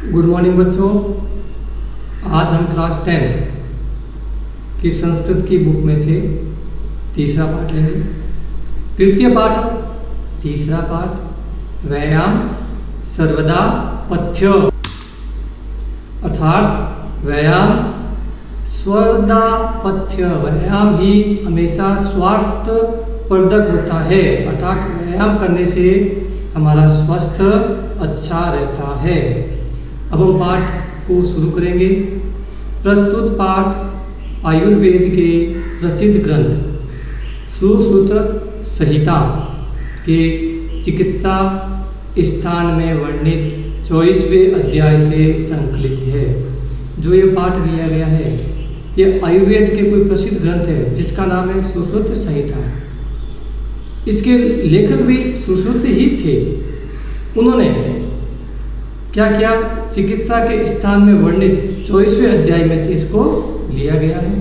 Good morning बच्चों। आज हम क्लास 10 की संस्कृत की बुक में से तीसरा पाठ लेंगे। तृतीय पाठ, तीसरा पाठ व्यायाम सर्वदा पथ्य, अर्थात व्यायाम सर्वदा पथ्य, व्यायाम ही हमेशा स्वास्थ्य प्रदक होता है, अर्थात व्यायाम करने से हमारा स्वास्थ्य अच्छा रहता है। अब हम पाठ को शुरू करेंगे। प्रस्तुत पाठ आयुर्वेद के प्रसिद्ध ग्रंथ सुश्रुत संहिता के चिकित्सा स्थान में वर्णित 24वें अध्याय से संकलित है। जो ये पाठ लिया गया है ये आयुर्वेद के कोई प्रसिद्ध ग्रंथ है जिसका नाम है सुश्रुत संहिता। इसके लेखक भी सुश्रुत ही थे। उन्होंने क्या किया, चिकित्सा के स्थान में वर्णित 24वें अध्याय में से इसको लिया गया है।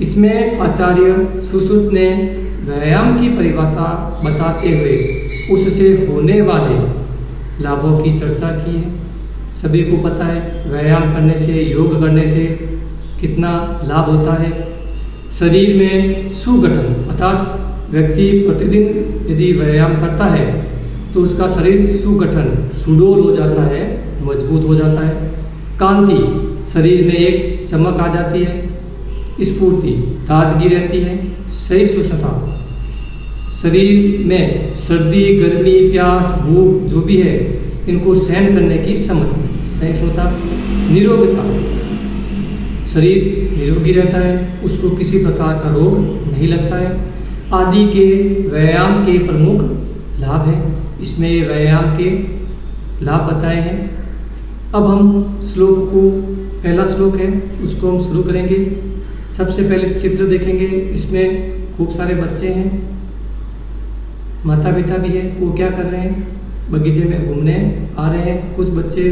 इसमें आचार्य सुश्रुत ने व्यायाम की परिभाषा बताते हुए उससे होने वाले लाभों की चर्चा की है। सभी को पता है व्यायाम करने से, योग करने से कितना लाभ होता है। शरीर में सुगठन, अर्थात व्यक्ति प्रतिदिन यदि व्यायाम करता है तो उसका शरीर सुगठन, सुडौल हो जाता है, मजबूत हो जाता है। कांति, शरीर में एक चमक आ जाती है। स्फूर्ति, ताजगी रहती है। सहिष्णुता, शरीर में सर्दी, गर्मी, प्यास, भूख जो भी है इनको सहन करने की क्षमता, सहिष्णुता। निरोगता, शरीर निरोगी रहता है, उसको किसी प्रकार का रोग नहीं लगता है, आदि के व्यायाम के प्रमुख लाभ है। इसमें ये व्यायाम के लाभ बताए हैं। अब हम श्लोक को, पहला श्लोक है उसको हम शुरू करेंगे। सबसे पहले चित्र देखेंगे। इसमें खूब सारे बच्चे हैं, माता पिता भी है। वो क्या कर रहे हैं, बगीचे में घूमने आ रहे हैं। कुछ बच्चे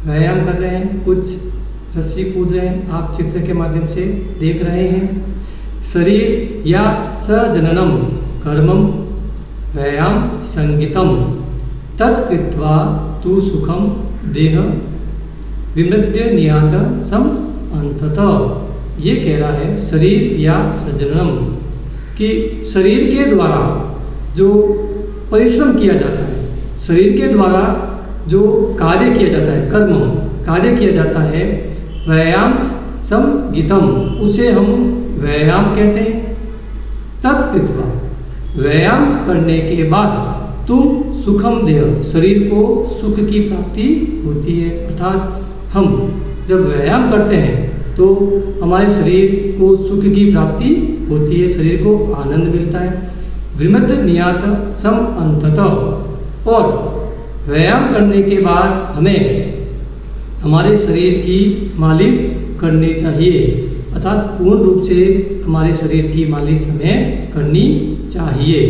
व्यायाम कर रहे हैं, कुछ रस्सी कूद रहे हैं। आप चित्र के माध्यम से देख रहे हैं। शरीर या सजननम कर्मम व्यायाम संगीतम तत्कृत्वा तु सुखम देह विमृद्य नियात सम अंततः। ये कह रहा है शरीर या सजननम कि शरीर के द्वारा जो परिश्रम किया जाता है, शरीर के द्वारा जो कार्य किया जाता है, कर्म कार्य किया जाता है, व्यायाम संगीतम, उसे हम व्यायाम कहते हैं। तत्कृत्वा, व्यायाम करने के बाद तुम सुखम देह, शरीर को सुख की प्राप्ति होती है। अर्थात हम जब व्यायाम करते हैं तो हमारे शरीर को सुख की प्राप्ति होती है, शरीर को आनंद मिलता है। विमृद्य नियात सम अंततः, और व्यायाम करने के बाद हमें हमारे शरीर की मालिश करनी चाहिए, अर्थात पूर्ण रूप से हमारे शरीर की मालिश हमें करनी चाहिए।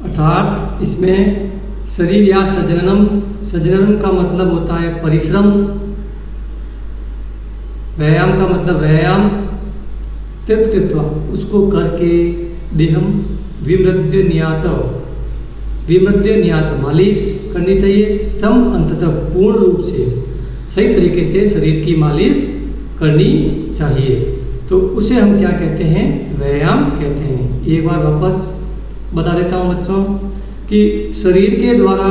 अर्थात इसमें शरीर या सजननम, सजननम का मतलब होता है परिश्रम। व्यायाम का मतलब व्यायाम, तत्कृत्वा उसको करके, देहम विमृद्य नियात, विमृद्य नियात मालिश करनी चाहिए। सम अंततः पूर्ण रूप से, सही तरीके से शरीर की मालिश करनी चाहिए। तो उसे हम क्या कहते हैं, व्यायाम कहते हैं। एक बार वापस बता देता हूँ बच्चों कि शरीर के द्वारा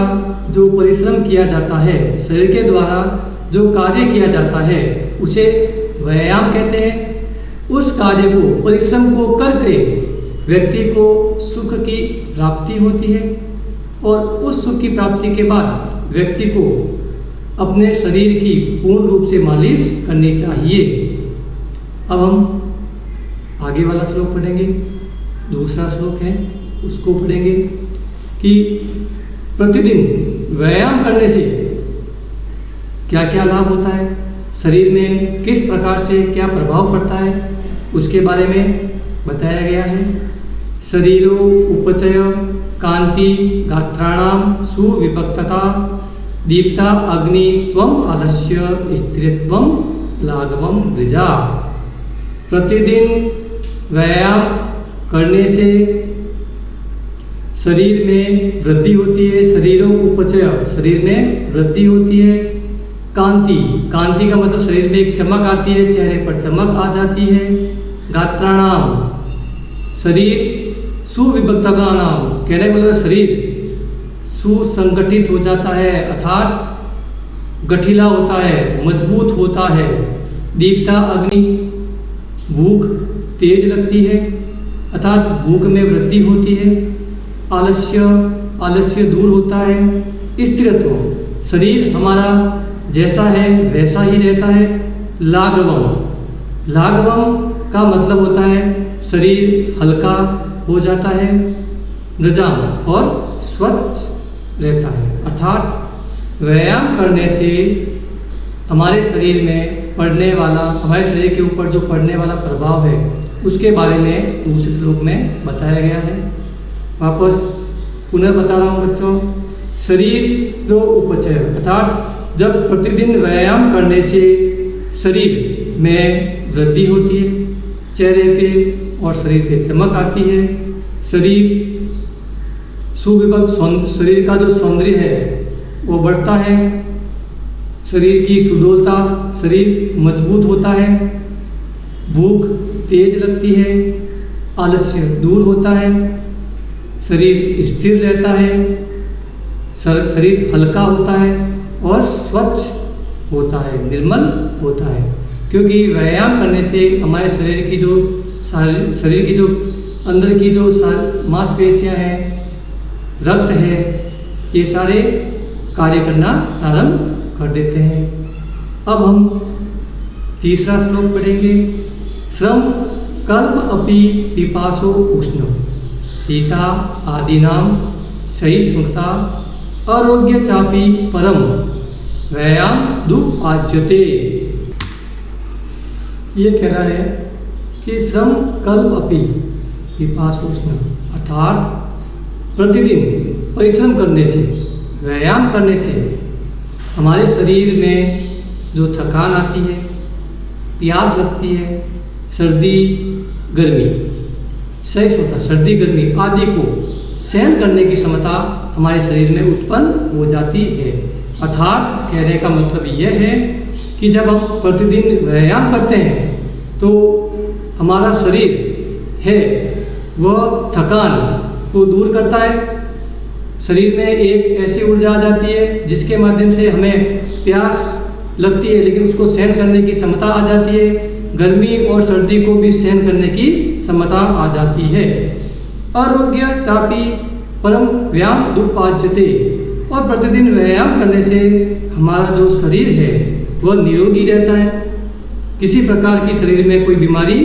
जो परिश्रम किया जाता है, शरीर के द्वारा जो कार्य किया जाता है उसे व्यायाम कहते हैं। उस कार्य को, परिश्रम को करके व्यक्ति को सुख की प्राप्ति होती है, और उस सुख की प्राप्ति के बाद व्यक्ति को अपने शरीर की पूर्ण रूप से मालिश करनी चाहिए। अब हम आगे वाला श्लोक पढ़ेंगे। दूसरा श्लोक है उसको पढ़ेंगे कि प्रतिदिन व्यायाम करने से क्या क्या लाभ होता है, शरीर में किस प्रकार से क्या प्रभाव पड़ता है, उसके बारे में बताया गया है। शरीरो उपचय कांति गात्राणाम सुविभक्तता दीप्ता अग्नि त्वम आलस्य स्त्रीत्वम लाघवम वृजा। प्रतिदिन व्यायाम करने से शरीर में वृद्धि होती है, शरीरों उपचय, शरीर में वृद्धि होती है। कांति, कांति का मतलब शरीर में एक चमक आती है, चेहरे पर चमक आ जाती है। गात्राणाम, शरीर सुविभक्ततानाम, कहने का मतलब शरीर सुसंगठित हो जाता है अर्थात गठीला होता है, मजबूत होता है। दीप्ता अग्नि, भूख तेज लगती है अर्थात भूख में वृद्धि होती है। आलस्य, आलस्य दूर होता है। स्थिरत्व, शरीर हमारा जैसा है वैसा ही रहता है। लाघवम, लाघवम का मतलब होता है शरीर हल्का हो जाता है। नृजाम, और स्वच्छ रहता है अर्थात व्यायाम करने से हमारे शरीर में पड़ने वाला, हमारे शरीर के ऊपर जो पड़ने वाला प्रभाव है उसके बारे में दूसरे श्लोक में बताया गया है। वापस पुनः बता रहा हूँ बच्चों, शरीर जो उपचय अर्थात जब प्रतिदिन व्यायाम करने से शरीर में वृद्धि होती है, चेहरे पे और शरीर पे चमक आती है। शरीर सुविभक्त, शरीर का जो सौंदर्य है वो बढ़ता है। शरीर की सुडौलता, शरीर मजबूत होता है। भूख तेज लगती है। आलस्य दूर होता है। शरीर स्थिर रहता है। शरीर हल्का होता है और स्वच्छ होता है, निर्मल होता है। क्योंकि व्यायाम करने से हमारे शरीर की जो अंदर की जो मांसपेशियां हैं, रक्त है, ये सारे कार्य करना प्रारंभ कर देते हैं। अब हम तीसरा श्लोक पढ़ेंगे। श्रम कल्प अपि पिपासो उष्ण सीता आदिनाम सहिष्णुता आरोग्य चापी परम व्यायाम दुपाच्यते। ये कह रहा है कि श्रम कल्प अपि पिपासो उष्ण अर्थात प्रतिदिन परिश्रम करने से, व्यायाम करने से हमारे शरीर में जो थकान आती है, प्यास लगती है, सर्दी गर्मी, सहिष्णुता, सर्दी गर्मी आदि को सहन करने की क्षमता हमारे शरीर में उत्पन्न हो जाती है। अर्थात कहने का मतलब यह है कि जब हम प्रतिदिन व्यायाम करते हैं तो हमारा शरीर है वह थकान को दूर करता है। शरीर में एक ऐसी ऊर्जा आ जाती है जिसके माध्यम से हमें प्यास लगती है लेकिन उसको सहन करने की क्षमता आ जाती है। गर्मी और सर्दी को भी सहन करने की क्षमता आ जाती है। आरोग्य चापी परम व्यायाम दुपाच्यते, और प्रतिदिन व्यायाम करने से हमारा जो शरीर है वह निरोगी रहता है। किसी प्रकार की शरीर में कोई बीमारी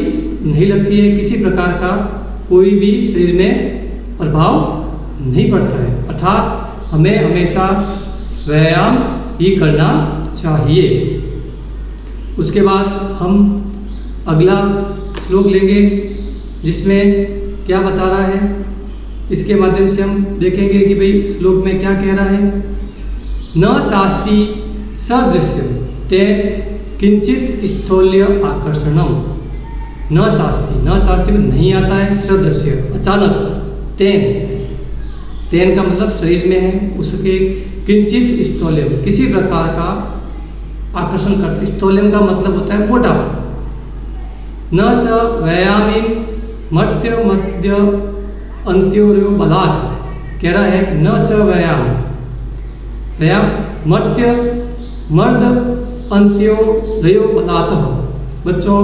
नहीं लगती है, किसी प्रकार का कोई भी शरीर में प्रभाव नहीं पड़ता है। अर्थात हमें हमेशा व्यायाम ही करना चाहिए। उसके बाद हम अगला श्लोक लेंगे जिसमें क्या बता रहा है, इसके माध्यम से हम देखेंगे कि भाई श्लोक में क्या कह रहा है। न चास्ति सदृश्य तेन किंचित स्थौल्य आकर्षणम। न चास्ति, न चास्ति में नहीं आता है, सदृश्य अचानक, तेन का मतलब शरीर में है, उसके किंचित स्थौल्यम किसी प्रकार का आकर्षण करता है। स्थौल्यम का मतलब होता है मोटा। न च व्यायामीन मर्त्य मध्य अंत्योर्यो बलात्, कह रहा है कि न च व्यायाम, व्यायाम मर्त्य मर्द अंत्योर्यो बलात्। बच्चों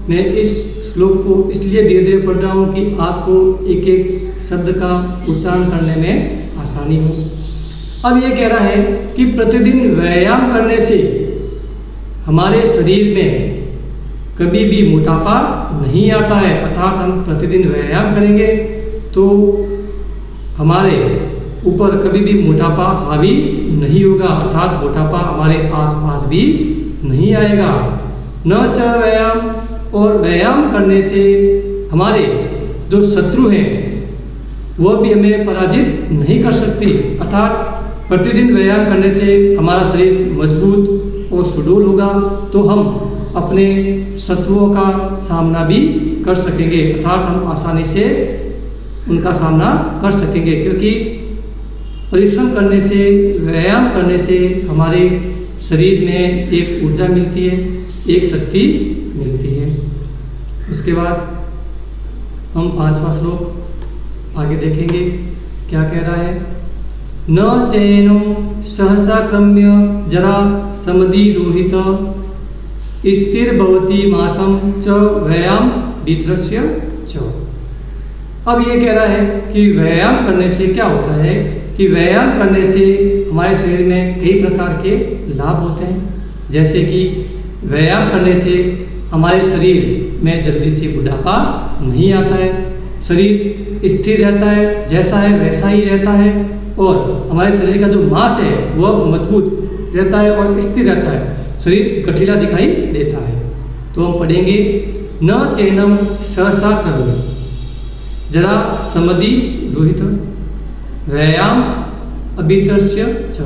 मैं इस श्लोक को इसलिए धीरे धीरे पढ़ रहा हूँ कि आपको एक एक शब्द का उच्चारण करने में आसानी हो। अब ये कह रहा है कि प्रतिदिन व्यायाम करने से हमारे शरीर में कभी भी मोटापा नहीं आता है। अर्थात हम प्रतिदिन व्यायाम करेंगे तो हमारे ऊपर कभी भी मोटापा हावी नहीं होगा, अर्थात मोटापा हमारे आसपास भी नहीं आएगा। न च व्यायाम, और व्यायाम करने से हमारे जो शत्रु हैं वह भी हमें पराजित नहीं कर सकते। अर्थात प्रतिदिन व्यायाम करने से हमारा शरीर मजबूत और सुडौल होगा तो हम अपने शत्रुओं का सामना भी कर सकेंगे। अर्थात हम आसानी से उनका सामना कर सकेंगे, क्योंकि परिश्रम करने से, व्यायाम करने से हमारे शरीर में एक ऊर्जा मिलती है, एक शक्ति मिलती है। उसके बाद हम 5वां श्लोक आगे देखेंगे, क्या कह रहा है। न चैनो सहसा क्रम्य जरा समधि रोहित स्थिर भवति मासम च व्यायाम वित्रस्य च। अब ये कह रहा है कि व्यायाम करने से क्या होता है कि व्यायाम करने से हमारे शरीर में कई प्रकार के लाभ होते हैं। जैसे कि व्यायाम करने से हमारे शरीर में जल्दी से बुढ़ापा नहीं आता है, शरीर स्थिर रहता है, जैसा है वैसा ही रहता है, और हमारे शरीर का जो मांस है वह मजबूत रहता है और स्थिर रहता है, शरीर गठीला दिखाई देता है। तो हम पढ़ेंगे, न चैनम सहसा कर्म जरा समधि रोहित व्यायाम अभित्रस्य च।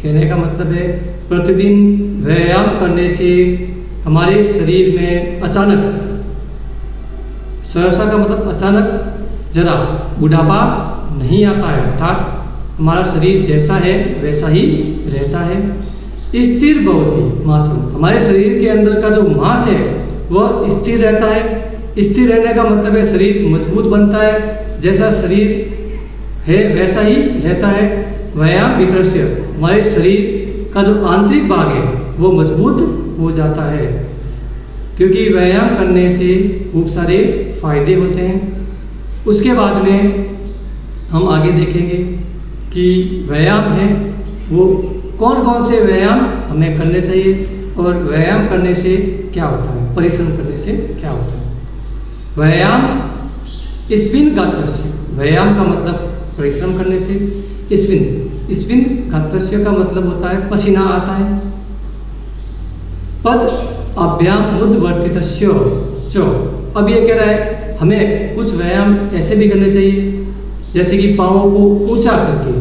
कहने का मतलब है प्रतिदिन व्यायाम करने से हमारे शरीर में अचानक, सहसा का मतलब अचानक, जरा बुढ़ापा नहीं आता है, अर्थात हमारा शरीर जैसा है वैसा ही रहता है। स्थिर भवति मांसम, हमारे शरीर के अंदर का जो मांस है वह स्थिर रहता है। स्थिर रहने का मतलब है शरीर मजबूत बनता है, जैसा शरीर है वैसा ही रहता है। व्यायाम वित्रस्य, हमारे शरीर का जो आंतरिक भाग है वो मजबूत हो जाता है, क्योंकि व्यायाम करने से खूब सारे फायदे होते हैं। उसके बाद में हम आगे देखेंगे कि व्यायाम है वो कौन कौन से व्यायाम हमें करने चाहिए और व्यायाम करने से क्या होता है, परिश्रम करने से क्या होता है। व्यायाम स्विन गात्रस्य, व्यायाम का मतलब परिश्रम करने से, स्विन गात्रस्य का मतलब होता है पसीना आता है। पद अभ्याम उद्वर्तितस्य च, अब ये कह रहा है हमें कुछ व्यायाम ऐसे भी करने चाहिए, जैसे कि पाँवों को ऊंचा करके,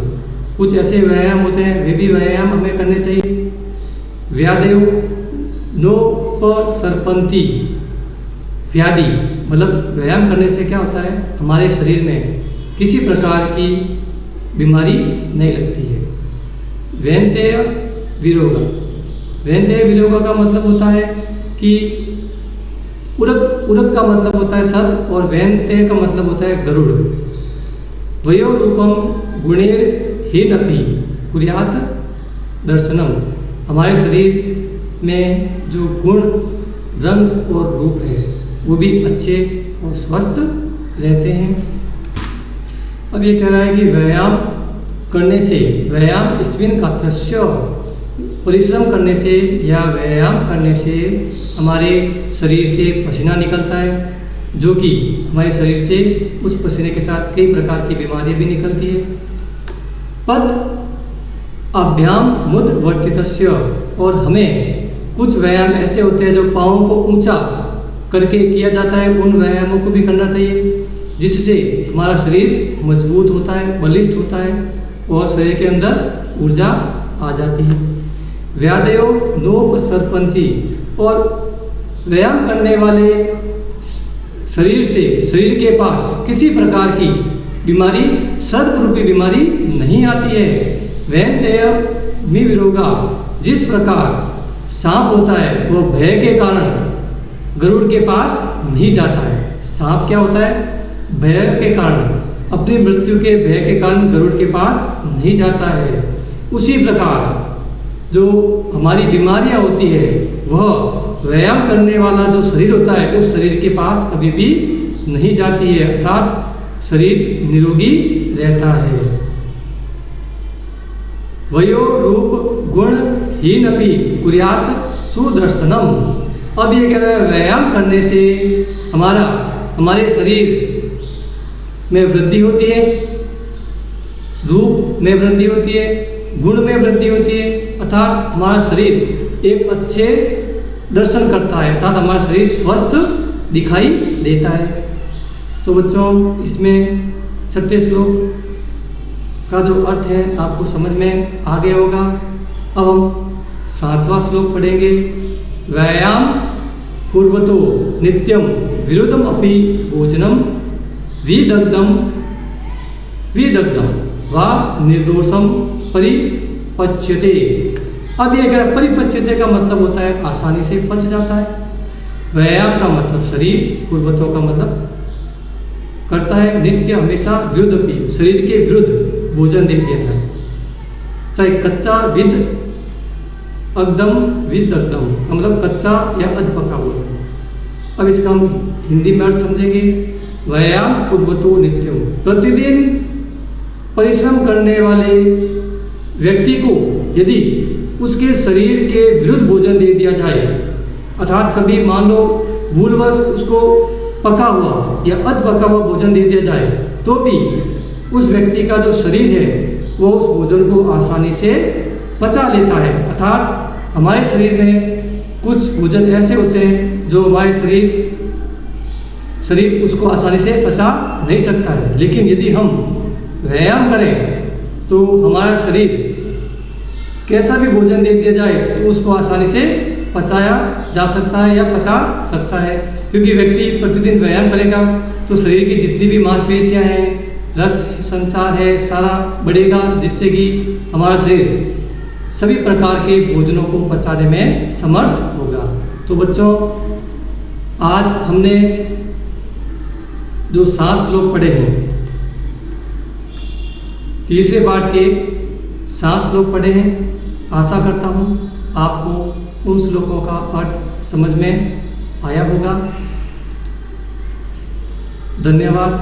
कुछ ऐसे व्यायाम होते हैं वे भी व्यायाम हमें करने चाहिए। व्यादेव नोपसर्पन्ति, व्याधि मतलब व्यायाम करने से क्या होता है, हमारे शरीर में किसी प्रकार की बीमारी नहीं लगती है। वैन्तेय विरोगा, वैन्तेय विरोगा का मतलब होता है कि उरग का मतलब होता है सर, और वैन्तेय का मतलब होता है गरुड़। वयो रूपम गुणेर हीनपि कुर्यात दर्शनम, हमारे शरीर में जो गुण, रंग और रूप है वो भी अच्छे और स्वस्थ रहते हैं। अब ये कह रहा है कि व्यायाम करने से, व्यायाम स्विन गात्रस्य, परिश्रम करने से या व्यायाम करने से हमारे शरीर से पसीना निकलता है, जो कि हमारे शरीर से उस पसीने के साथ कई प्रकार की बीमारियां भी निकलती है। पद अभ्याम मुद वर्तितस्य, और हमें कुछ व्यायाम ऐसे होते हैं जो पाँव को ऊंचा करके किया जाता है, उन व्यायामों को भी करना चाहिए, जिससे हमारा शरीर मजबूत होता है, बलिष्ठ होता है और शरीर के अंदर ऊर्जा आ जाती है। व्यादयो नोपसर्पन्ति, और व्यायाम करने वाले शरीर से, शरीर के पास किसी प्रकार की बीमारी, सर्परूपी बीमारी नहीं आती है। वैन्तेय विरोगा, जिस प्रकार सांप होता है वो भय के कारण गरुड़ के पास नहीं जाता है। सांप क्या होता है, भय के कारण, अपनी मृत्यु के भय के कारण गरुड़ के पास नहीं जाता है। उसी प्रकार जो हमारी बीमारियां होती है वह व्यायाम करने वाला जो शरीर होता है उस शरीर के पास कभी भी नहीं जाती है, अर्थात शरीर निरोगी रहता है। वयो रूप गुण हीनपि कुर्यात सुदर्शनम, अब ये कह रहा है व्यायाम करने से हमारे शरीर में वृद्धि होती है, रूप में वृद्धि होती है, गुण में वृद्धि होती है, अर्थात हमारा शरीर एक अच्छे दर्शन करता है, अर्थात हमारा शरीर स्वस्थ दिखाई देता है। तो बच्चों, इसमें 6ठे श्लोक का जो अर्थ है आपको समझ में आ गया होगा। अब हम 7वां श्लोक पढ़ेंगे। व्यायाम पूर्वतो नित्यम विरुद्धम अपि भोजनम विदग्धम विदग्धम वा निर्दोषम परिपच्यते। अब ये अगर परिपच्यते का मतलब होता है आसानी से पच जाता है। व्यायाम का मतलब शरीर, कुर्वतो का मतलब करता है। नित्य हमेशा विरुद्ध, शरीर के विरुद्ध भोजन दे दिया जाए, चाहे कच्चा विद अगदम विद अगदम, मतलब कच्चा या अध पका भोजन। अब इसका हम हिंदी में अर्थ समझेंगे। व्यायाम कुर्वतो नित्यम, प्रतिदिन परिश्रम करने वाले व्यक्ति को यदि उसके शरीर के विरुद्ध भोजन दे दिया जाए, अर्थात कभी मान लो भूलवश उसको पका हुआ या अध पका हुआ भोजन दे दिया जाए, तो भी उस व्यक्ति का जो शरीर है वो उस भोजन को आसानी से पचा लेता है। अर्थात हमारे शरीर में कुछ भोजन ऐसे होते हैं जो हमारे शरीर उसको आसानी से पचा नहीं सकता है, लेकिन यदि हम व्यायाम करें तो हमारा शरीर कैसा भी भोजन दे दिया जाए तो उसको आसानी से पचाया जा सकता है या पचा सकता है। क्योंकि व्यक्ति प्रतिदिन व्यायाम करेगा तो शरीर की जितनी भी मांसपेशियां हैं, रक्त संचार है, सारा बढ़ेगा, जिससे कि हमारा शरीर सभी प्रकार के भोजनों को पचाने में समर्थ होगा। तो बच्चों, आज हमने जो 7 श्लोक पढ़े हैं, तीसरे पाठ के 7 श्लोक पढ़े हैं, आशा करता हूँ आपको उन श्लोकों का अर्थ समझ में आया होगा। धन्यवाद।